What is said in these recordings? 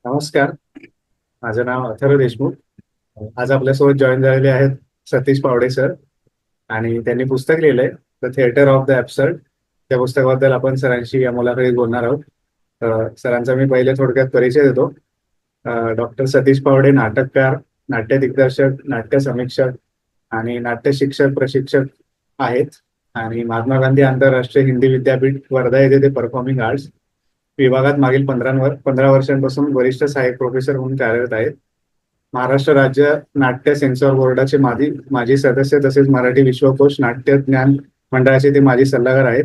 नमस्कार. माझं नाव अथर्व देशमुख. आज आपल्यासोबत जॉईन झालेले आहेत सतीश पावडे सर. आणि त्यांनी पुस्तक लिहिलंय the theatre of the absurd. त्या पुस्तकाबद्दल आपण सरांशी या मुलाखतीत बोलणार आहोत. सरांचा मी पहिले थोडक्यात परिचय देतो. डॉक्टर सतीश पावडे नाटककार, नाट्य दिग्दर्शक, नाट्य समीक्षक आणि नाट्य शिक्षक प्रशिक्षक आहेत. आणि महात्मा गांधी आंतरराष्ट्रीय हिंदी विद्यापीठ वर्धा येथे ते परफॉर्मिंग आर्ट्स विभागात मागील 15 वर्षांपासून वरिष्ठ सहाय्यक प्रोफेसर म्हणून कार्यरत आहेत. महाराष्ट्र राज्य नाट्य सेन्सॉर बोर्डाचे माजी सदस्य, तसेच मराठी विश्वकोश नाट्य ज्ञान मंडळाचे ते माजी सल्लागार आहेत.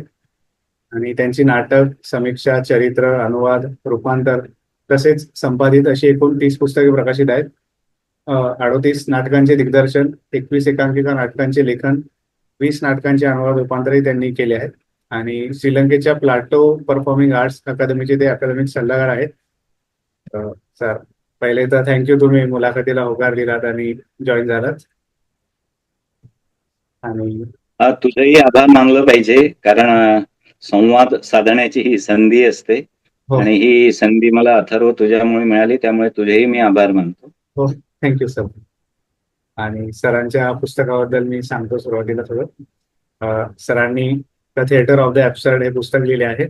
आणि त्यांची नाटक, समीक्षा, चरित्र, अनुवाद, रूपांतर तसेच संपादित अशी एकूण 30 पुस्तके प्रकाशित आहेत. 38 नाटकांचे दिग्दर्शन, 21 एकांकिका नाटकांचे लेखन, 20 नाटकांचे अनुवाद रूपांतरही त्यांनी केले आहेत. आणि श्रीलंकेच्या प्लाटो परफॉर्मिंग आर्ट्स अकादमीचे ते अकादमिक सल्लागार आहेत. सर, पहिले तर थँक्यू, तुम्ही मुलाखतीला होकार दिलात आणि जॉईन झालात. आणि तुझंही आभार मानलं पाहिजे, कारण संवाद साधण्याची ही संधी असते. हो आणि ही संधी मला अथर्व तुझ्यामुळे मिळाली, त्यामुळे तुझेही मी आभार मानतो. हो, थँक्यू सर. आणि सरांच्या पुस्तकाबद्दल मी सांगतो सुरुवातीला थोडं. सरांनी the theatre of the absurd हे पुस्तक लिहिले आहे.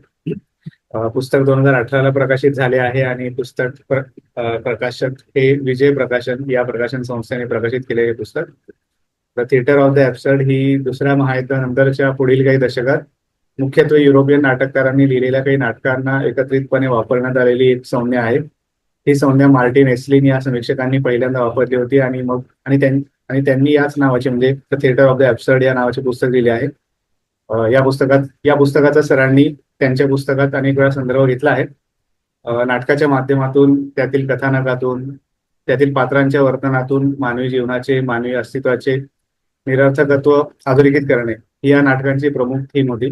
पुस्तक 2018ला प्रकाशित झाले आहे. आणि पुस्तक प्रकाशक हे विजय प्रकाशन या प्रकाशन संस्थेने प्रकाशित केले हे पुस्तक. The theatre of the absurd ही दुसऱ्या महायुद्धानंतरच्या पुढील काही दशकात मुख्यत्वे युरोपियन नाटककारांनी लिहिलेल्या काही नाटकांना एकत्रितपणे वापरण्यात आलेली एक संज्ञा आहे. ही संज्ञा मार्टिन एस्लिन या समीक्षकांनी पहिल्यांदा वापरली होती. आणि त्यांनी याच नावाचे, म्हणजे the theatre of the absurd या नावाचे पुस्तक लिहिले आहे. या पुस्तकाचा सरांनी त्यांच्या पुस्तकात अनेक वेळा संदर्भ घेतला आहे. नाटकाच्या माध्यमातून, त्यातील कथानकातून, त्यातील पात्रांच्या वर्तनातून मानवी जीवनाचे, मानवी अस्तित्वाचे निरर्थकत्व अधोरेखित करणे ही या नाटकांची प्रमुख थीम होती.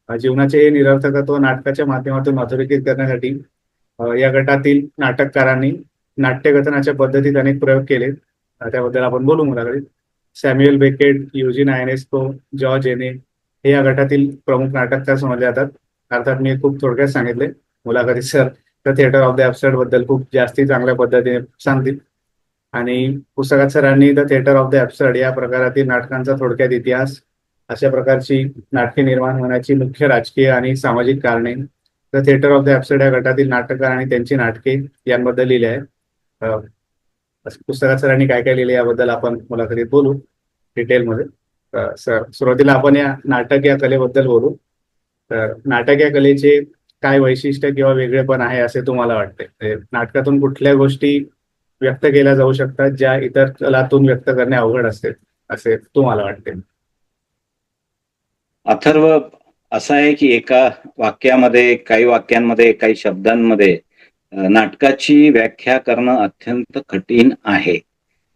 जीवनाचे हे निरर्थकत्व नाटकाच्या माध्यमातून अधोरेखित करण्यासाठी या गटातील नाटककारांनी नाट्यकथनाच्या पद्धतीत अनेक प्रयोग केले. त्याबद्दल आपण बोलू मुलाखतीत. सॅम्युएल बेकेट, युजीन आयनेस्को, जॉर्ज एने हे या गटातील प्रमुख नाटककार समजले जातात. अर्थात मी खूप थोडक्यात सांगितले. मुलाखतीत sir the theatre of the absurd बद्दल खूप जास्ती चांगल्या पद्धतीने सांगतील. आणि पुस्तकात सरांनी the theatre of the absurd या प्रकारातील नाटकांचा थोडक्यात इतिहास, अशा प्रकारची नाटके निर्माण होण्याची मुख्य राजकीय आणि सामाजिक कारणे, the theatre of the absurd या गटातील नाटककार आणि त्यांची नाटके यांबद्दल लिहिले आहे. पुस्तकात सरांनी काय काय लिहिले याबद्दल आपण मुलाखतीत बोलू डिटेलमध्ये. सर, सुरुवातीला आपण या नाटक या कलेबद्दल बोलू. तर नाटक या कलेचे काय वैशिष्ट्य किंवा वेगळेपण आहे असे तुम्हाला वाटते? नाटकातून कुठल्या गोष्टी व्यक्त केल्या जाऊ शकतात ज्या इतर कलातून व्यक्त करणे अवघड असते असे तुम्हाला वाटते? अथर्व, असं आहे की एका वाक्यामध्ये, काही वाक्यांमध्ये, काही शब्दांमध्ये नाटकाची व्याख्या करणं अत्यंत कठीण आहे.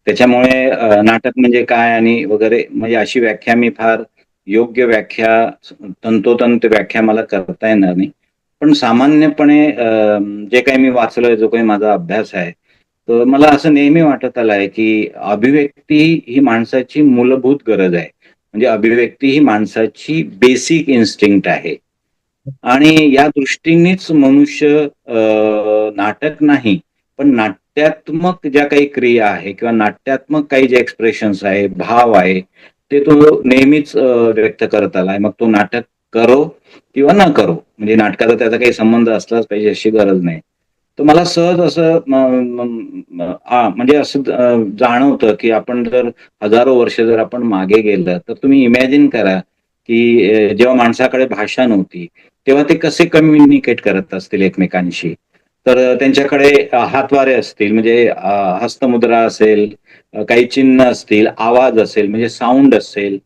त्याच्यामुळे नाटक म्हणजे काय आणि वगैरे, म्हणजे अशी व्याख्या मी फार योग्य व्याख्या, तंतोतंत व्याख्या मला करता येणार नाही. पण सामान्यपणे जे काही मी वाचलंय, जो काही माझा अभ्यास आहे, तर मला असं नेहमी वाटत आलं आहे की अभिव्यक्ती ही माणसाची मूलभूत गरज आहे. म्हणजे अभिव्यक्ती ही माणसाची बेसिक इन्स्टिंक्ट आहे. आणि या दृष्टीनेच मनुष्य नाटक नाही, पण नाट्यात्मक ज्या काही क्रिया आहे किंवा नाट्यात्मक काही जे एक्सप्रेशन्स आहे, भाव आहे, ते तो नेहमीच व्यक्त करत आलाय. मग तो नाटक करो किंवा न करो, म्हणजे नाटकाचा त्याचा काही संबंध असलाच पाहिजे अशी गरज नाही. तर मला सहज असं म्हणजे असं जाणवतं की आपण जर हजारो वर्ष जर आपण मागे गेलं, तर तुम्ही इमॅजिन करा की जेव्हा माणसाकडे भाषा नव्हती, तेव्हा ते कसे कम्युनिकेट करत असतील एकमेकांशी. तर त्यांच्याकडे हातवारे असतील, म्हणजे हस्तमुद्रा असेल, काही चिन्ह असतील, आवाज असेल म्हणजे साऊंड असेल,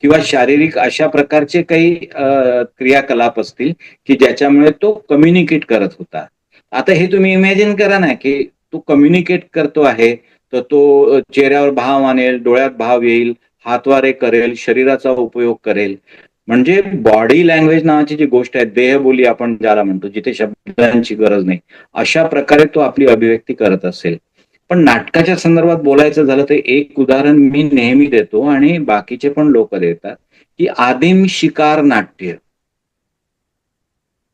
किंवा शारीरिक अशा प्रकारचे काही क्रियाकलाप असतील की ज्याच्यामुळे तो कम्युनिकेट करत होता. आता हे तुम्ही इमॅजिन करा ना की तो कम्युनिकेट करतो आहे, तर तो चेहऱ्यावर भाव आणेल, डोळ्यात भाव येईल, हातवारे करेल, शरीराचा उपयोग करेल. म्हणजे बॉडी लँग्वेज नावाची जी गोष्ट आहे, देहबोली आपण ज्याला म्हणतो, जिथे शब्दांची गरज नाही, अशा प्रकारे तो आपली अभिव्यक्ती करत असेल. पण नाटकाच्या संदर्भात बोलायचं झालं तर एक उदाहरण मी नेहमी देतो आणि बाकीचे पण लोक देतात, की आदिम शिकार नाट्य.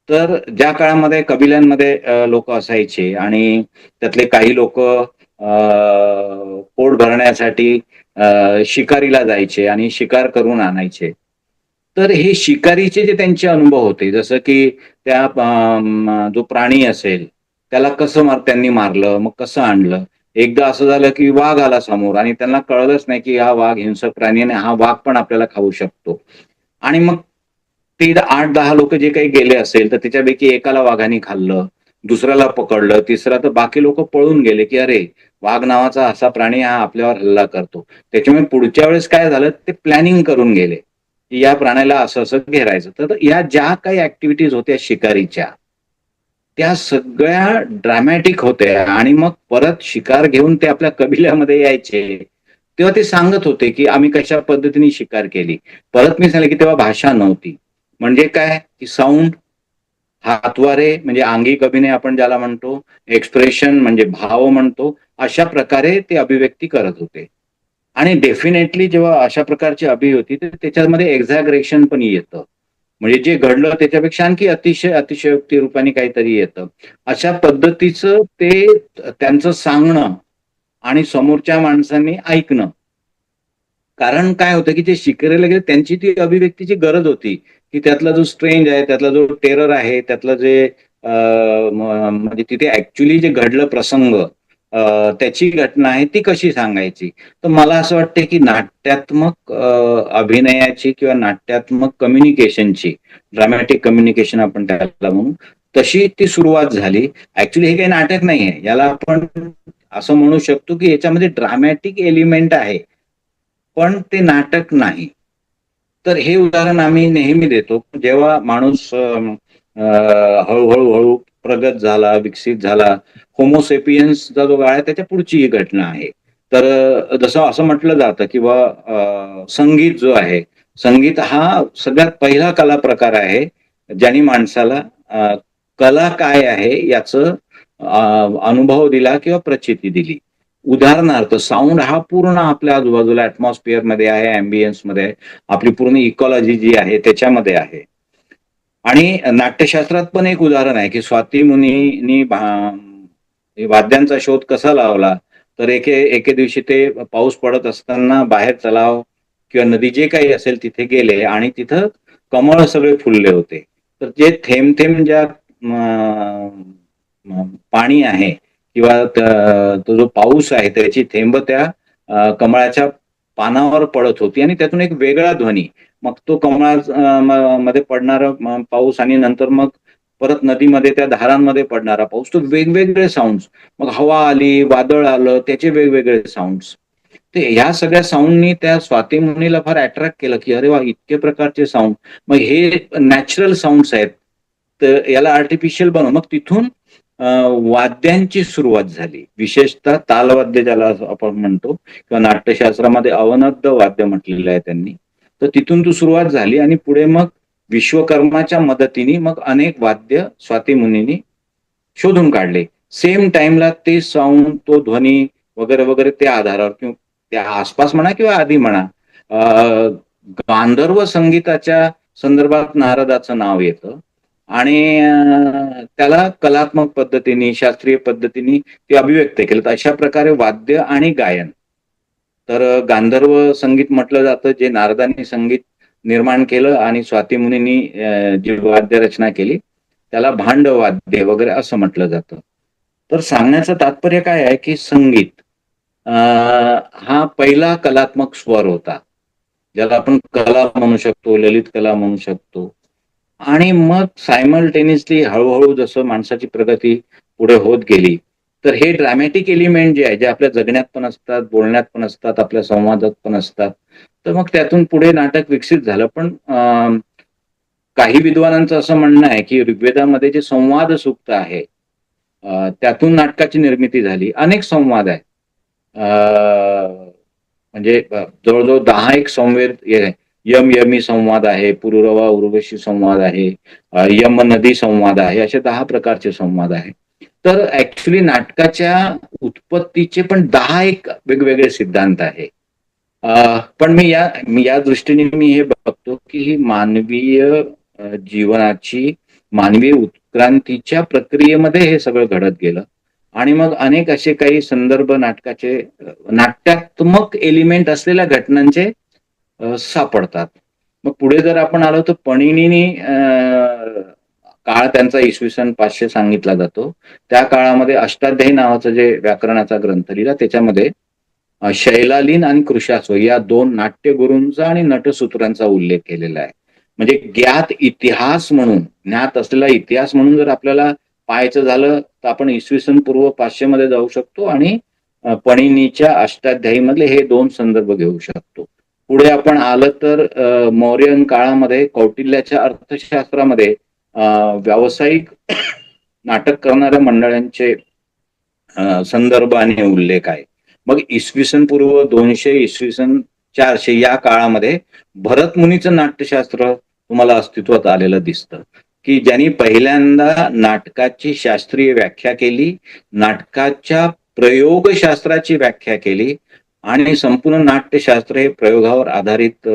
तर ज्या काळामध्ये कबिल्यांमध्ये लोक असायचे आणि त्यातले काही लोक पोट भरण्यासाठी शिकारीला जायचे आणि शिकार करून आणायचे. तर हे शिकारीचे जे त्यांचे अनुभव होते, जसं की त्या जो प्राणी असेल त्याला कसं त्यांनी मारलं, मग कसं आणलं. एकदा असं झालं की वाघ आला समोर आणि त्यांना कळलंच नाही की हा वाघ हिंसक प्राणी आणि हा वाघ पण आपल्याला खाऊ शकतो. आणि मग ते 8-10 लोक जे काही गेले असेल तर त्याच्यापैकी एकाला वाघाने खाल्लं, दुसऱ्याला पकडलं, तिसरा तर बाकी लोक पळून गेले की अरे वाघ नावाचा असा प्राणी हा आपल्यावर हल्ला करतो. त्याच्यामुळे पुढच्या वेळेस काय झालं ते प्लॅनिंग करून गेले की या प्राण्याला असं असं घेरायचं. तर या ज्या काही ऍक्टिव्हिटीज होत्या शिकारीच्या त्या सगळ्या ड्रॅमॅटिक होत्या आणि मग परत शिकार घेऊन ते आपल्या कबिल्यामध्ये यायचे. तेव्हा ते सांगत होते की आम्ही कशा पद्धतीने शिकार केली. परत मी सांगितलं की तेव्हा भाषा नव्हती. म्हणजे काय की साऊंड, हातवारे म्हणजे आंगिक अभिनय आपण ज्याला म्हणतो, एक्सप्रेशन म्हणजे भाव म्हणतो, अशा प्रकारे ते अभिव्यक्ती करत होते. आणि डेफिनेटली जेव्हा अशा प्रकारची होती तर त्याच्यामध्ये एक्झॅगरेशन पण येतं. म्हणजे जे घडलं त्याच्यापेक्षा आणखी अतिशयोक्ती रूपाने काहीतरी येतं. अशा पद्धतीचं ते त्यांचं सांगणं आणि समोरच्या माणसांनी ऐकणं. कारण काय होतं की जे शिकायला गेले त्यांची ती अभिव्यक्तीची गरज होती की त्यातला जो स्ट्रेंज आहे, त्यातला जो टेरर आहे, त्यातलं जे म्हणजे तिथे ऍक्च्युली जे घडलं प्रसंग, त्याची घटना आहे ती कशी सांगायची. तर मला असं वाटतं की नाट्यात्मक अभिनयाची किंवा नाट्यात्मक कम्युनिकेशनची, ड्रामॅटिक कम्युनिकेशन आपण त्याला म्हणू, तशी ती सुरुवात झाली. ऍक्च्युली हे काही नाटक नाहीये, याला आपण असं म्हणू शकतो की याच्यामध्ये ड्रामॅटिक एलिमेंट आहे पण ते नाटक नाही. तर हे उदाहरण आम्ही नेहमी देतो. जेव्हा माणूस हळूहळू प्रगत झाला, विकसित झाला, होमोसेपियन्सचा जो काळ आहे त्याच्या पुढची ही घटना आहे. तर जसं असं म्हटलं जातं की संगीत जो आहे, संगीत हा सगळ्यात पहिला कला प्रकार आहे, ज्याने माणसाला कला काय आहे याचं अनुभव दिला किंवा प्रचिती दिली. उदाहरणार्थ साऊंड हा पूर्ण आपल्या आजूबाजूला ऍटमॉस्फिअर मध्ये आहे, अँबियन्स मध्ये आहे, आपली पूर्ण इकॉलॉजी जी आहे त्याच्यामध्ये आहे. आणि नाट्यशास्त्रात पण एक उदाहरण आहे की स्वाती मुनींनी वाद्यांचा शोध कसा लावला. तर एके दिवशी ते पाऊस पडत असताना बाहेर तलाव किंवा नदी जे काही असेल तिथे गेले आणि तिथं कमळ सगळे फुलले होते. तर जे थेंब थेंब ज्या पाणी आहे किंवा तो जो पाऊस आहे त्याची थेंब त्या कमळाच्या पानावर पडत होती आणि त्यातून एक वेगळा ध्वनी, मग तो मध्ये पडणारा पाऊस आणि नंतर मग परत नदीमध्ये त्या धारांमध्ये पडणारा पाऊस, तो वेगवेगळे साऊंड्स, मग हवा आली, वादळ आलं, त्याचे वेगवेगळे साऊंड्स. ते ह्या सगळ्या साऊंडनी त्या स्वाती मुनीला फार अट्रॅक्ट केलं की अरे वा, इतके प्रकारचे साऊंड, मग हे नॅचरल साऊंड्स आहेत, तर याला आर्टिफिशियल बनव. मग तिथून वाद्यांची सुरुवात झाली, विशेषतः तालवाद्य ज्याला आपण म्हणतो किंवा नाट्यशास्त्रामध्ये अवनद्य वाद्य म्हटलेलं आहे त्यांनी. तर तिथून ती सुरुवात झाली आणि पुढे मग विश्वकर्माच्या मदतीने मग अनेक वाद्य स्वाती मुनींनी शोधून काढले. सेम टाइमला ते साऊंड, तो ध्वनी वगैरे वगैरे त्या आधारावर किंवा त्या आसपास म्हणा किंवा आधी म्हणा, गांधर्व संगीताच्या संदर्भात नारदाचं नाव येतं आणि त्याला कलात्मक पद्धतीने, शास्त्रीय पद्धतीने ते अभिव्यक्त केलं. तर अशा प्रकारे वाद्य आणि गायन. तर गांधर्व संगीत म्हटलं जातं जे नारदांनी संगीत निर्माण केलं आणि स्वाती मुनींनी जी वाद्य रचना केली त्याला भांड वाद्य वगैरे असं म्हटलं जातं. तर सांगण्याचं तात्पर्य काय आहे की संगीत हा पहिला कलात्मक स्वर होता, ज्याला आपण कला म्हणू शकतो, ललित कला म्हणू शकतो. आणि मग सायमल्टेनियसली हळूहळू जसं माणसाची प्रगती पुढे होत गेली, तर हे ड्रॅमॅटिक एलिमेंट जे आहे, जे आपल्या जगण्यात पण असतात, बोलण्यात पण असतात, आपल्या संवादात पण असतात, तर मग त्यातून पुढे नाटक विकसित झालं. पण काही विद्वानांचं असं म्हणणं आहे की ऋग्वेदामध्ये जे संवाद सूक्त आहे त्यातून नाटकाची निर्मिती झाली. अनेक संवाद आहेत, म्हणजे जवळजवळ 10 संवेद, यम यमी संवाद आहे, पुरुरवा उर्वशी संवाद आहे, यम नदी संवाद आहे, असे 10 प्रकारचे संवाद आहे. तर ऍक्च्युली नाटकाच्या उत्पत्तीचे पण 10 वेगवेगळे सिद्धांत आहे. पण मी या दृष्टीने मी हे बघतो की ही मानवीय जीवनाची मानवी उत्क्रांतीच्या प्रक्रियेमध्ये हे सगळं घडत गेलं. आणि मग अनेक असे काही संदर्भ नाटकाचे नाट्यात्मक एलिमेंट असलेल्या घटनांचे सापडतात. मग पुढे जर आपण आलो तर पणिनीनी काळ त्यांचा इसवी सन 500 सांगितला जातो. त्या काळामध्ये अष्टाध्यायी नावाचं जे व्याकरणाचा ग्रंथ लिहिला त्याच्यामध्ये शैलालीन आणि कृशास्व या 2 नाट्यगुरूंचा आणि नटसूत्रांचा उल्लेख केलेला आहे. म्हणजे ज्ञात इतिहास म्हणून, ज्ञात असलेला इतिहास म्हणून जर आपल्याला पाहायचं झालं तर आपण इसवी सन पूर्व 500 मध्ये जाऊ शकतो आणि पणिनीच्या अष्टाध्यायीमधले हे 2 संदर्भ घेऊ शकतो. पुढे आपण आलं तर मौर्यन काळामध्ये कौटिल्याच्या अर्थशास्त्रामध्ये व्यावसायिक नाटक करणाऱ्या मंडळांचे संदर्भ आणि उल्लेख आहे. मग इसवी सन पूर्व 200 इसवी सन 400 या काळामध्ये भरतमुनीचं नाट्यशास्त्र तुम्हाला अस्तित्वात आलेलं दिसतं, की ज्यांनी पहिल्यांदा नाटकाची शास्त्रीय व्याख्या केली, नाटकाच्या प्रयोगशास्त्राची व्याख्या केली आणि संपूर्ण नाट्यशास्त्र हे प्रयोगावर आधारित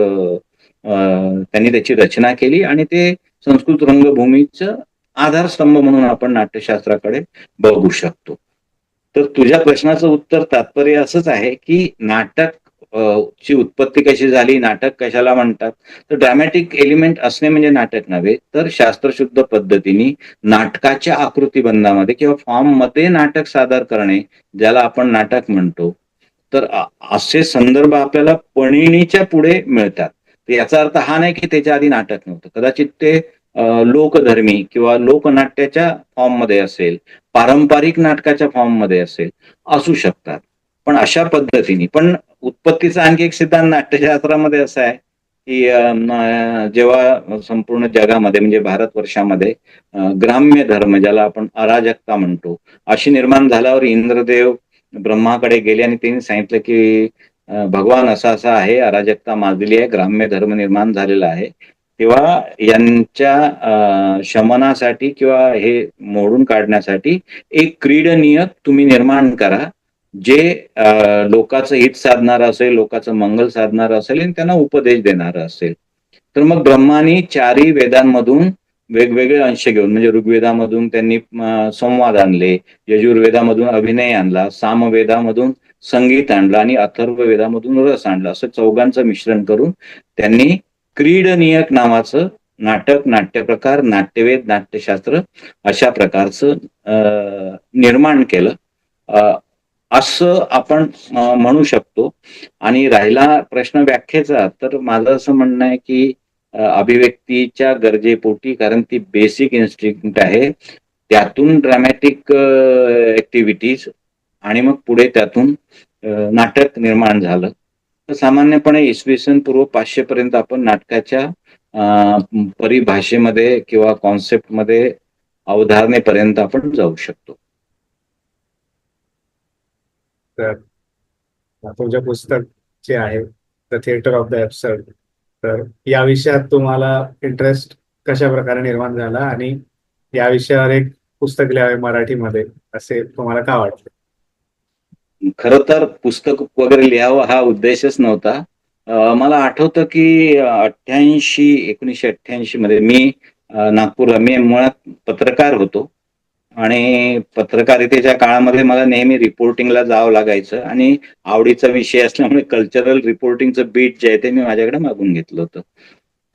त्यांनी त्याची रचना केली आणि ते संस्कृत रंगभूमीचं आधारस्तंभ म्हणून आपण नाट्यशास्त्राकडे बघू शकतो. तर तुझ्या प्रश्नाचं उत्तर तात्पर्य असंच आहे की नाटक ची उत्पत्ती कशी झाली, नाटक कशाला म्हणतात, तर ड्रॅमॅटिक एलिमेंट असणे म्हणजे नाटक नव्हे, तर शास्त्रशुद्ध पद्धतीने नाटकाच्या आकृतीबंधामध्ये किंवा फॉर्ममध्ये नाटक सादर करणे, ज्याला आपण नाटक म्हणतो. तर असे संदर्भ आपल्याला पणिनीच्या पुढे मिळतात. तर याचा अर्थ हा नाही की त्याच्या आधी नाटक नव्हतं. कदाचित ते लोकधर्मी किंवा लोकनाट्याच्या फॉर्ममध्ये असेल, पारंपरिक नाटकाच्या फॉर्ममध्ये असेल, असू शकतात. पण अशा पद्धतीने पण उत्पत्तीचा आणखी एक सिद्धांत नाट्यशास्त्रामध्ये असा आहे की जेव्हा संपूर्ण जगामध्ये म्हणजे भारतवर्षामध्ये ग्राम्य धर्म ज्याला आपण अराजकता म्हणतो अशी निर्माण झाल्यावर इंद्रदेव ब्रह्माकडे गेले आणि त्यांनी सांगितलं की भगवान असा असा आहे, अराजकता माजलेली आहे, ग्राम्य धर्म निर्माण झालेला आहे. तेव्हा यांच्या शमनासाठी किंवा हे मोडून काढण्यासाठी एक क्रीडनीय तुम्ही निर्माण करा, जे लोकांचं हित साधणारं असेल, लोकांचं मंगल साधणारं असेल आणि त्यांना उपदेश देणारं असेल. तर मग ब्रह्मानी 4ही वेदांमधून वेगवेगळे अंश घेऊन म्हणजे ऋग्वेदामधून त्यांनी संवाद आणले, यजुर्वेदामधून अभिनय आणला, सामवेदामधून संगीत आणलं आणि अथर्व वेदामधून रस आणला. असं 4घांचं मिश्रण करून त्यांनी क्रीडनीयक नावाचं नाटक, नाट्यप्रकार, नाट्यवेद, नाट्यशास्त्र अशा प्रकारचं निर्माण केलं असं आपण म्हणू शकतो. आणि राहिला प्रश्न व्याख्येचा, तर माझं असं म्हणणं आहे की अभिव्यक्तीच्या गरजेपोटी, कारण ती बेसिक इन्स्टिंक्ट आहे, त्यातून ड्रॅमॅटिक ऍक्टिव्हिटीज आणि मग पुढे त्यातून नाटक निर्माण झालं. तर सामान्यपणे इसवी सन पूर्व 500 पर्यंत आपण नाटकाच्या परिभाषेमध्ये किंवा कॉन्सेप्टमध्ये अवधारणेपर्यंत आपण जाऊ शकतो. तर तुमचं पुस्तक जे आहे the theatre of the absurd, तर या विषयात तुम्हाला इंटरेस्ट कशा प्रकारे निर्माण झाला आणि या विषयावर एक पुस्तक लिहावे मराठीमध्ये असे तुम्हाला का वाटले? खरं तर पुस्तक वगैरे लिहावं हा उद्देशच नव्हता. मला आठवतं की 1988 मध्ये मी नागपूरला, मी मुळात पत्रकार होतो आणि पत्रकारितेच्या काळामध्ये मला नेहमी रिपोर्टिंगला जावं लागायचं आणि आवडीचा विषय असल्यामुळे कल्चरल रिपोर्टिंगचं बीट जे आहे ते मी माझ्याकडे मागून घेतलं होतं.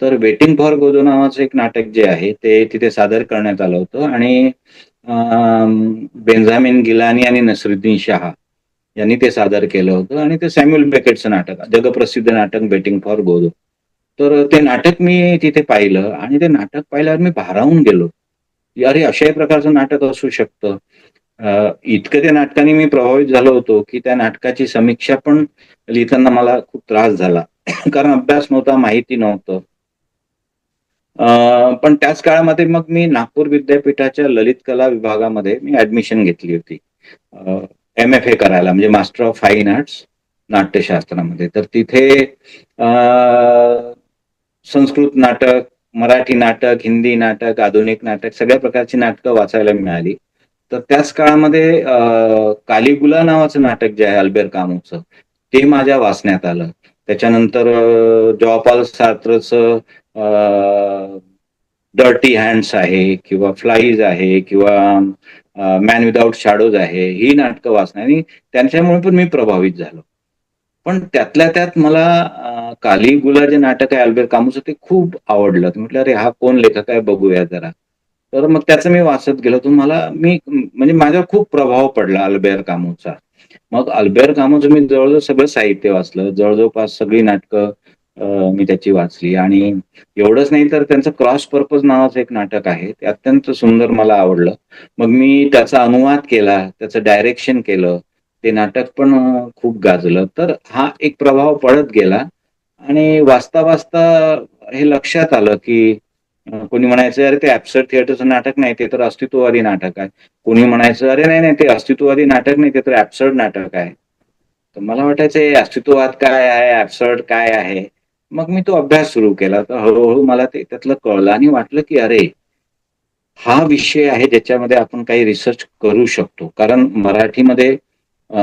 तर वेटिंग फॉर गोदो नावाचं एक नाटक जे आहे ते तिथे सादर करण्यात आलं होतं आणि बेंजामिन गिलानी आणि नसरुद्दीन शाह यांनी ते सादर केलं होतं आणि ते सॅम्युअल बेकेटचं नाटक, जगप्रसिद्ध नाटक वेटिंग फॉर गोदो. तर ते नाटक मी तिथे पाहिलं आणि ते नाटक पाहिल्यावर मी भारावून गेलो. अरे अशाही प्रकारचं नाटक असू शकतं. इतकं त्या नाटकाने मी प्रभावित झालो होतो की त्या नाटकाची समीक्षा पण लिहिताना मला खूप त्रास झाला कारण अभ्यास नव्हता, माहिती नव्हतं. पण त्याच काळामध्ये मग मी नागपूर विद्यापीठाच्या ललित कला विभागामध्ये मी ऍडमिशन घेतली होती MFA करायला, म्हणजे मास्टर ऑफ फाईन आर्ट्स नाट्यशास्त्रामध्ये. तर तिथे संस्कृत नाटक, मराठी नाटक, हिंदी नाटक, आधुनिक नाटक सगळ्या प्रकारची नाटकं वाचायला मिळाली. तर त्याच काळामध्ये कालिगुला नावाचं नाटक जे आहे अल्बेर कामूचं, ते माझ्या वाचण्यात आलं. त्याच्यानंतर जॉपाल सार्त्रचं डर्टी हँड्स आहे किंवा फ्लाईज आहे किंवा मॅन विदाउट शॅडोज आहे, ही नाटकं वाचणं आणि त्यांच्यामुळे पण मी प्रभावित झालो. पण त्यातल्या त्यात मला कालिगुला जे नाटक आहे अल्बेर कामूचं ते खूप आवडलं. तर म्हटलं, "अरे, हा कोण लेखक आहे बघूया जरा." तर मग त्याचं मी वाचत गेलो. तर म्हणजे माझ्यावर खूप प्रभाव पडला अल्बेर कामूचा. मग अल्बेर कामूचं मी जवळ सगळं साहित्य वाचलं. जवळपास सगळी नाटकं मी त्याची वाचली आणि एवढंच नाही तर त्यांचं क्रॉस पर्पज नावाचं एक नाटक आहे. ते अत्यंत सुंदर मला आवडलं. मग मी त्याचा अनुवाद केला, त्याचं डायरेक्शन केलं. ते नाटक पण खूप गाजलं. तर हा एक प्रभाव पडत गेला आणि वाचता हे लक्षात आलं, की कोणी म्हणायचं, "अरे, ते ॲब्सर्ड थिएटरचं नाटक नाही, ते तर अस्तित्ववादी नाटक आहे." कोणी म्हणायचं, "अरे, नाही, ते अस्तित्ववादी नाटक नाही, ते तर ॲब्सर्ड नाटक आहे." तर मला वाटायचं हे अस्तित्ववाद काय आहे, ॲब्सर्ड काय आहे? मग मी तो अभ्यास सुरू केला. तर हळू मला ते त्यातलं कळलं आणि वाटलं, की अरे, हा विषय आहे ज्याच्यामध्ये आपण काही रिसर्च करू शकतो. कारण मराठीमध्ये अ,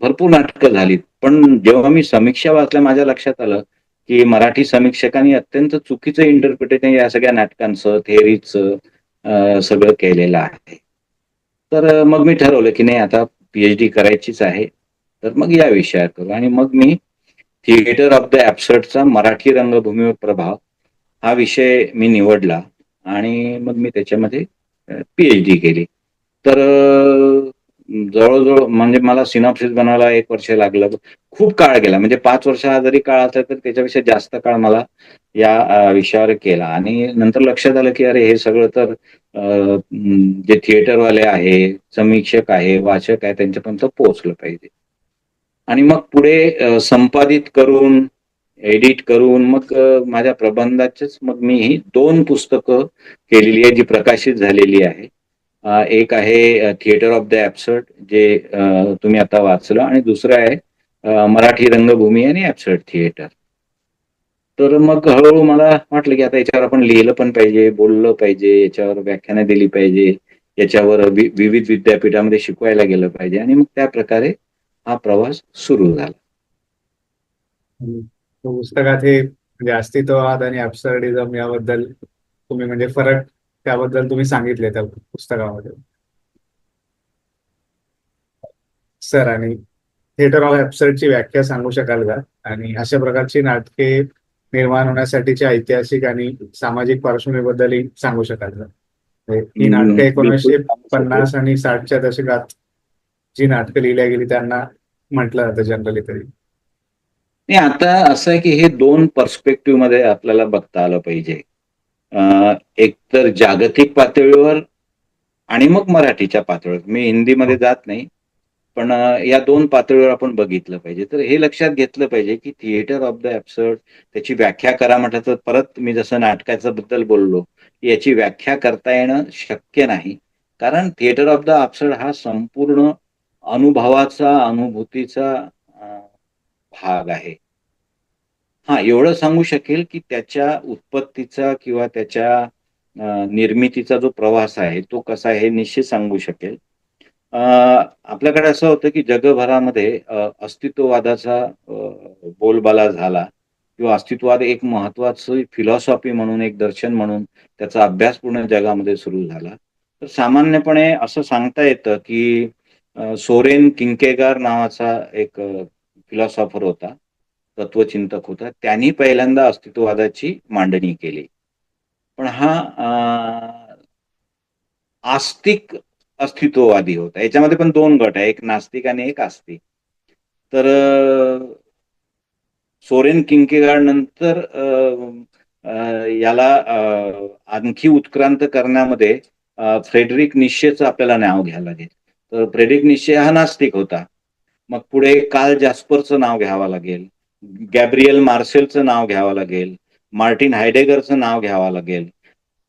भरपूर नाटकं झालीत. पण जेव्हा मी समीक्षा वाचल्या माझ्या लक्षात आलं, की मराठी समीक्षकांनी अत्यंत चुकीचं इंटरप्रिटेशन या सगळ्या नाटकांचं, थिअरीचं सगळं केलेलं आहे. तर मग मी ठरवलं, की नाही आता पी-एच-डी करायचीच आहे. तर मग या विषयावर करू आणि मग मी थिएटर ऑफ द ॲब्सर्डचा मराठी रंगभूमीवर प्रभाव हा विषय मी निवडला आणि मग मी त्याच्यामध्ये पी-एच-डी केली. तर जवळ म्हणजे मला सिनॉप्सिस बनवायला 1 वर्ष लागलं. खूप काळ गेला म्हणजे 5 वर्ष हा जरी काळ असला तर त्याच्यापेक्षा जास्त काळ मला या विषयावर केला आणि नंतर लक्षात आलं, की अरे हे सगळं तर जे थिएटरवाले आहे, समीक्षक आहे, वाचक आहे त्यांच्यापर्यंत पोहोचलं पाहिजे. आणि मग पुढे संपादित करून, एडिट करून मग माझ्या प्रबंधाचेच मग मी ही 2 पुस्तकं केलेली आहे, जी प्रकाशित झालेली आहे. एक आहे थिएटर ऑफ द ॲब्सर्ड जे तुम्ही आता वाचलं आणि दुसरं आहे मराठी रंगभूमी आणि ॲब्सर्ड थिएटर. तर मग हळू मला वाटलं, की आता याच्यावर आपण लिहिलं पण पाहिजे, बोललं पाहिजे, याच्यावर व्याख्यानं दिली पाहिजे, याच्यावर विविध विद्यापीठामध्ये शिकवायला गेलं पाहिजे आणि मग त्याप्रकारे हा प्रवास सुरू झाला. आणि तो पुस्तकात हे म्हणजे अस्तित्ववाद आणि ॲब्सर्डिझम याबद्दल तुम्ही म्हणजे फरक त्याबद्दल तुम्ही सांगितले त्या पुस्तकामध्ये. सर, आणि थिएटर ऑफ ॲब्सर्डची व्याख्या सांगू शकाल का? आणि अशा प्रकारची नाटके निर्माण होण्यासाठीच्या ऐतिहासिक आणि सामाजिक पार्श्वभूमीबद्दलही सांगू शकाल का? म्हणजे ही नाटकं बिलकुल 1950 आणि 60च्या दशकात जी नाटकं लिहिल्या गेली त्यांना म्हटलं जातं जनरली तरी. नाही आता असं आहे, की हे 2 पर्स्पेक्टिव्हमध्ये आपल्याला बघता आलं पाहिजे. एक तर जागतिक पातळीवर आणि मग मराठीच्या पातळीवर. मी हिंदीमध्ये हो. जात नाही. पण या 2 पातळीवर आपण बघितलं पाहिजे. तर हे लक्षात घेतलं पाहिजे, की थिएटर ऑफ द ॲब्सर्ड त्याची व्याख्या करा म्हटलं तर परत मी जसं नाटकाच्या बद्दल बोललो, की याची व्याख्या करता येणं शक्य नाही. कारण थिएटर ऑफ द ॲब्सर्ड हा संपूर्ण अनुभवाचा, अनुभूतीचा अ, भाग आहे. हां, एवढं सांगू शकेल, की त्याच्या उत्पत्तीचा किंवा त्याच्या निर्मितीचा जो प्रवास आहे, तो कसा आहे हे निश्चित सांगू शकेल. आपल्याकडे असं होतं, की जगभरामध्ये अस्तित्ववादाचा बोलबाला झाला किंवा अस्तित्ववाद एक महत्त्वाचं फिलॉसॉफी म्हणून, एक दर्शन म्हणून त्याचा अभ्यास पूर्ण जगामध्ये सुरू झाला. तर सामान्यपणे असं सांगता येतं, की सोरेन किर्केगार नावाचा एक फिलॉसॉफर होता, तत्वचिंतक होता. त्यांनी पहिल्यांदा अस्तित्ववादाची मांडणी केली. पण हा आस्तिक अस्तित्ववादी होता. याच्यामध्ये पण 2 गट आहे. एक नास्तिक आणि एक आस्तिक. तर सोरेन किर्केगार्ड नंतर याला आणखी उत्क्रांत करण्यामध्ये फ्रेडरिक निश्चेचं आपल्याला नाव घ्यावं लागेल. तर फ्रेडरिक निश्चे हा नास्तिक होता. मग पुढे कार्ल जास्परचं नाव घ्यावं लागेल. गॅब्रिएल मार्सेलचं नाव घ्यावं लागेल. मार्टिन हायडेगरचं नाव घ्यावं लागेल.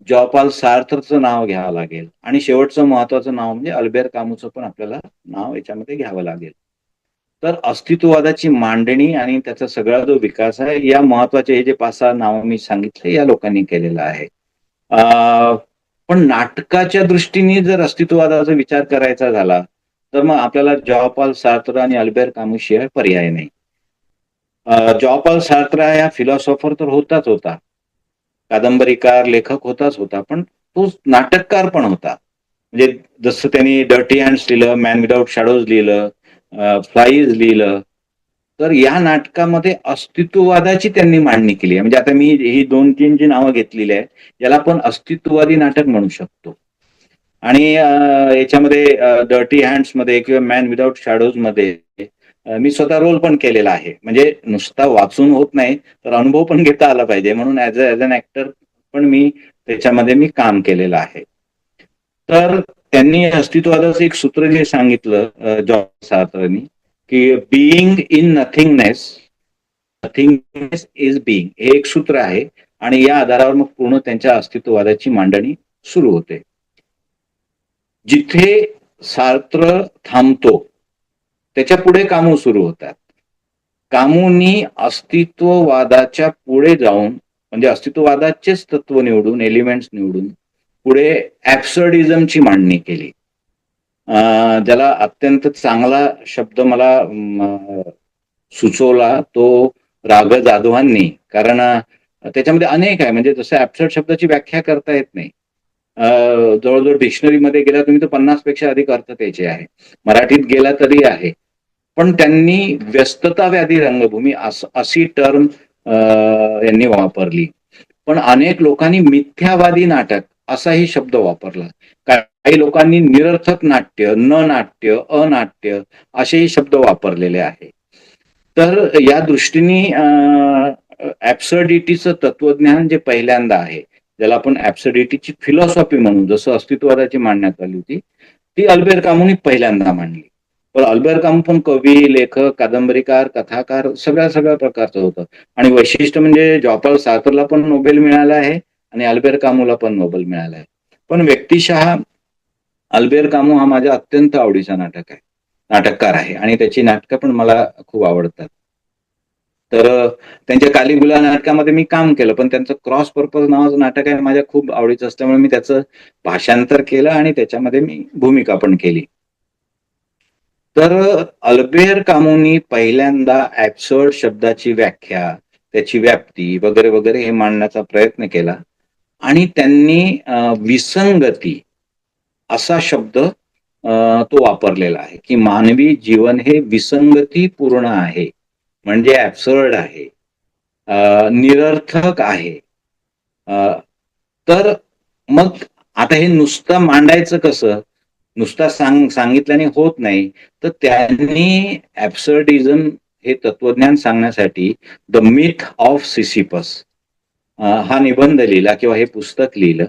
जॉन सार्थरचं नाव घ्यावं लागेल आणि शेवटचं महत्वाचं नाव म्हणजे अल्बेर कामूचं पण आपल्याला नाव याच्यामध्ये घ्यावं लागेल. तर अस्तित्ववादाची मांडणी आणि त्याचा सगळा जो विकास आहे, या महत्वाचे हे जे 5-6 नावं मी सांगितले या लोकांनी केलेलं आहे. पण नाटकाच्या दृष्टीने जर अस्तित्ववादाचा विचार करायचा झाला, तर मग आपल्याला जॉन सार्त्र आणि अल्बेर कामूशिवाय पर्याय नाही. जॉन सार्त्र हा फिलॉसॉफर तर होताच होता. कादंबरीकार लेखक होता, पण तो नाटककार पण होता. म्हणजे जसं त्यांनी डर्टी हँड्स लिहिलं, मॅन विदाउट शॅडोज लिहिलं, फ्लाईज लिहिलं. तर या नाटकामध्ये अस्तित्ववादाची त्यांनी मांडणी केली आहे. म्हणजे आता मी ही 2-3 जी नावं घेतलेली आहेत, याला आपण अस्तित्ववादी नाटक म्हणू शकतो. आणि याच्यामध्ये डर्टी हँड्समध्ये किंवा मॅन विदाउट शॅडोजमध्ये मी स्वतः रोल पण केलेला आहे. म्हणजे नुसता वाचून होत नाही, तर अनुभव पण घेता आला पाहिजे. म्हणून ॲज अॅन ॲक्टर पण मी त्याच्यामध्ये काम केलेलं आहे. तर त्यांनी अस्तित्ववादाचं एक सूत्र जे सांगितलं जॉर्ज सार्थ्रनी, की being in nothingness, nothingness is being, हे एक सूत्र आहे. आणि या आधारावर मग पूर्ण त्यांच्या अस्तित्ववादाची मांडणी सुरू होते. जिथे सार्त्र थांबतो त्याच्या पुढे कामू सुरू होतात. कामूनी अस्तित्ववादाच्या पुढे जाऊन, म्हणजे अस्तित्ववादाचेच तत्व निवडून, एलिमेंट्स निवडून पुढे ॲब्सर्डिझमची मांडणी केली. ज्याला अत्यंत चांगला शब्द मला सुचवला तो राघव जाधवांनी. कारण त्याच्यामध्ये अनेक आहे. म्हणजे जसं ॲब्सर्ड शब्दाची व्याख्या करता येत नाही. जवळजवळ डिक्शनरीमध्ये गेला तुम्ही तर 50 पेक्षा अधिक अर्थ त्याचे आहे. मराठीत गेला तरी आहे. पण त्यांनी व्यस्तताव्याधी रंगभूमी अशी टर्म यांनी वापरली. पण अनेक लोकांनी मिथ्यावादी नाटक असाही शब्द वापरला. काही लोकांनी निरर्थक नाट्य, न नाट्य, अनाट्य असेही शब्द वापरलेले आहे. तर या दृष्टीने ॲब्सर्डिटीचं तत्वज्ञान जे पहिल्यांदा आहे, ज्याला आपण ॲब्सर्डिटीची फिलॉसॉफी म्हणून, जसं अस्तित्ववादाची मांडण्यात आली होती, ती अल्बेर कामूनी पहिल्यांदा मांडली. पण अल्बेर कामू पण कवी, लेखक, कादंबरीकार, कथाकार सगळ्या प्रकारचं होतं. आणि वैशिष्ट्य म्हणजे जॉर्ज सार्थरला पण नोबेल मिळाला आहे आणि अल्बेर कामूला पण नोबेल मिळाला आहे. पण व्यक्तिशः अल्बेर कामू हा माझ्या अत्यंत आवडीचा नाटककार आहे आणि त्याची नाटकं पण मला खूप आवडतात. तर त्यांच्या कालिगुला नाटकामध्ये मी काम केलं, पण त्यांचं क्रॉस पर्पज नावाचं नाटक आहे, माझ्या खूप आवडीचं असल्यामुळे मी त्याचं भाषांतर केलं आणि त्याच्यामध्ये मी भूमिका पण केली. तर अल्बेर कामूनी पहिल्यांदा ॲब्सर्ड शब्दाची व्याख्या, त्याची व्याप्ती वगैरे वगैरे हे मांडण्याचा प्रयत्न केला. आणि त्यांनी विसंगती असा शब्द तो वापरलेला आहे, की मानवी जीवन हे विसंगतीपूर्ण आहे, म्हणजे ॲब्सर्ड आहे, निरर्थक आहे. तर मग आता हे नुसतं मांडायचं कसं? नुसता सांगितल्याने होत नाही. तर त्यांनी ॲब्सर्डिझम हे तत्वज्ञान सांगण्यासाठी द मिथ ऑफ सिसिफस हा निबंध लिहिला किंवा हे पुस्तक लिहिलं.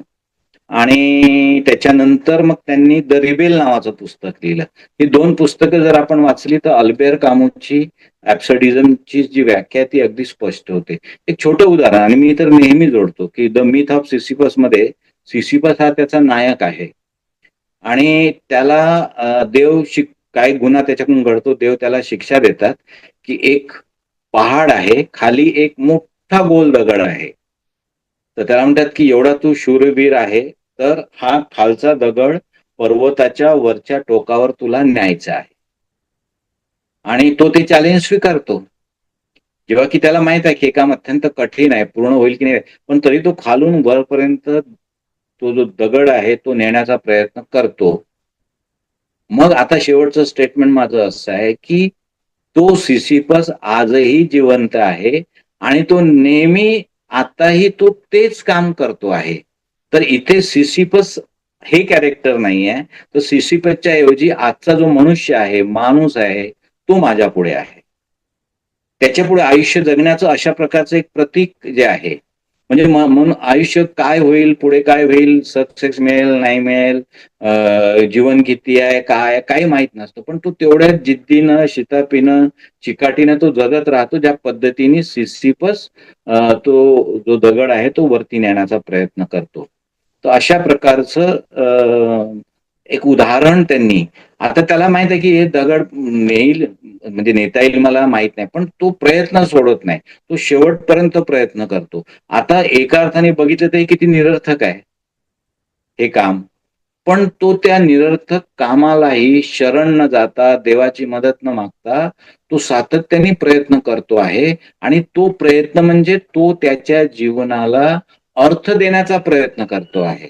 आणि त्याच्यानंतर मग त्यांनी द रिबेल नावाचं पुस्तक लिहिलं. ही 2 पुस्तकं जर आपण वाचली तर अल्बेर कामूची ॲब्सर्डिझमची जी व्याख्या ती अगदी स्पष्ट होते. एक छोटं उदाहरण, आणि मी तर नेहमी जोडतो, की द मिथ ऑफ सिसिफसमध्ये सिसिफस हा त्याचा नायक आहे आणि त्याला देव काय गुन्हा त्याच्याकडून घडतो, देव त्याला शिक्षा देतात, की एक पहाड आहे, खाली एक मोठा गोल दगड आहे. तर त्याला म्हणतात, की एवढा तू शूरवीर आहे, तर हा खालचा दगड पर्वताच्या वरच्या टोकावर तुला न्यायचा आहे. आणि तो ते चॅलेंज स्वीकारतो. जेव्हा की त्याला माहित आहे की हे काम अत्यंत कठीण आहे, पूर्ण होईल की नाही, पण तरी तो खालून वरपर्यंत तो जो दगड आहे तो नेण्याचा प्रयत्न करतो. मग आता शेवटचं स्टेटमेंट माझं असं आहे, की तो सिसिफस आजही जिवंत आहे आणि तो नेहमी आताही तो तेच काम करतो आहे. तर इथे सिसिफस हे कॅरेक्टर नाहीये, तर सिसिफसच्या ऐवजी आजचा जो मनुष्य आहे, माणूस आहे, तो माझ्या पुढे आहे. त्याच्यापुढे आयुष्य जगण्याचं अशा प्रकारचं एक प्रतीक जे आहे, म्हणजे म्हणून आयुष्य काय होईल, पुढे काय होईल, सक्सेस मिळेल, नाही मिळेल, जीवन किती आहे, काय काही माहित नसतं. पण तो तेवढ्या जिद्दीनं, शिताफीनं, चिकाटीनं तो जगत राहतो, ज्या पद्धतीने सिसिफस तो जो दगड आहे तो वरती नेण्याचा प्रयत्न करतो. तर अशा प्रकारचं एक उदाहरण त्यांनी, आता त्याला माहित आहे की हे दगड नेईल, म्हणजे नेता येईल मला माहित नाही, पण तो प्रयत्न सोडत नाही. तो शेवटपर्यंत प्रयत्न करतो. आता एका अर्थाने बघितलं तर हे किती निरर्थक आहे हे काम, पण तो त्या निरर्थक कामालाही शरण न जाता, देवाची मदत न मागता तो सातत्याने प्रयत्न करतो आहे. आणि तो प्रयत्न म्हणजे तो त्याच्या जीवनाला अर्थ देण्याचा प्रयत्न करतो आहे.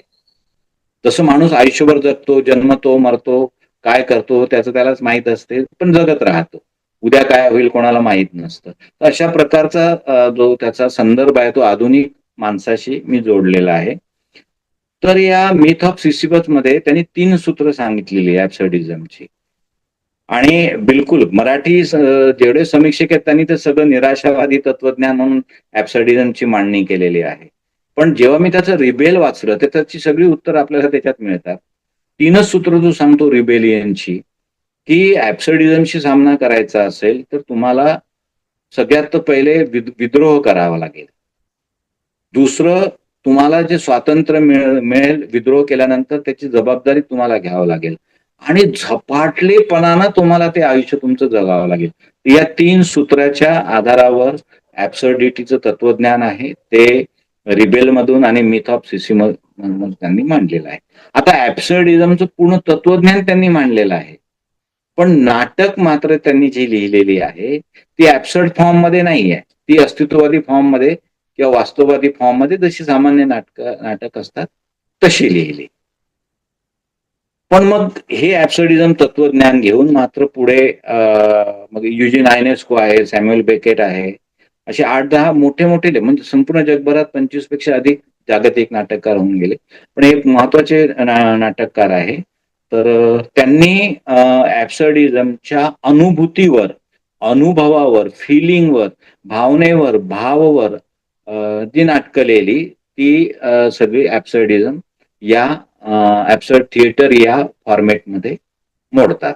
जसं माणूस आयुष्यभर जगतो, जन्मतो, मरतो, काय करतो त्याचं त्यालाच माहीत असते, पण जगत राहतो. उद्या काय होईल कोणाला माहीत नसतं. तर अशा प्रकारचा जो त्याचा संदर्भ आहे तो आधुनिक माणसाशी मी जोडलेला आहे. तर या मिथ ऑफ सिसिफसमध्ये त्यांनी 3 सूत्र सांगितलेली आहे ॲब्सर्डिझमची. आणि बिलकुल मराठी जेवढे समीक्षक आहेत त्यांनी तर सगळं निराशावादी तत्वज्ञान म्हणून ॲब्सर्डिझमची मांडणी केलेली आहे. पण जेव्हा मी त्याचं रिबेल वाचलं तर त्याची सगळी उत्तरं आपल्याला त्याच्यात मिळतात. 3च सूत्र जो सांगतो रिबेलियनची, की ॲब्सर्डिझमशी सामना करायचा असेल तर तुम्हाला सगळ्यात तर पहिले विद्रोह करावा लागेल. दुसरं, तुम्हाला जे स्वातंत्र्य मिळेल विद्रोह केल्यानंतर त्याची जबाबदारी तुम्हाला घ्यावं लागेल आणि झपाटलेपणानं तुम्हाला ते आयुष्य तुमचं जगावं लागेल. या 3 सूत्राच्या आधारावर ॲब्सर्डिटीचं तत्वज्ञान आहे ते रिबेलमधून आणि मिथ ऑफ सिसिफसमधून त्यांनी मांडलेलं आहे. आता ॲब्सर्डिझमचं पूर्ण तत्वज्ञान त्यांनी मांडलेलं आहे. पण नाटक मात्र त्यांनी जी लिहिलेली आहे ती ॲब्सर्ड फॉर्ममध्ये नाहीये. ती अस्तित्ववादी फॉर्ममध्ये किंवा वास्तववादी फॉर्ममध्ये जशी सामान्य नाटक असतात तशी लिहिली. पण मग हे ॲब्सर्डिझम तत्वज्ञान घेऊन मात्र पुढे मग युजीन आयनेस्को आहे, सॅम्युएल बेकेट आहे, असे 8-10 मोठे म्हणजे संपूर्ण जगभरात 25 पेक्षा अधिक जागतिक नाटककार होऊन गेले. पण एक महत्वाचे नाटककार आहे. तर त्यांनी ॲब्सर्डिझमच्या अनुभूतीवर, अनुभवावर, फिलिंगवर, भावनेवर, भावावर जी नाटकं लिहिली ती सगळी ॲब्सर्डिझम या ॲब्सर्ड थिएटर या फॉर्मॅटमध्ये मोडतात.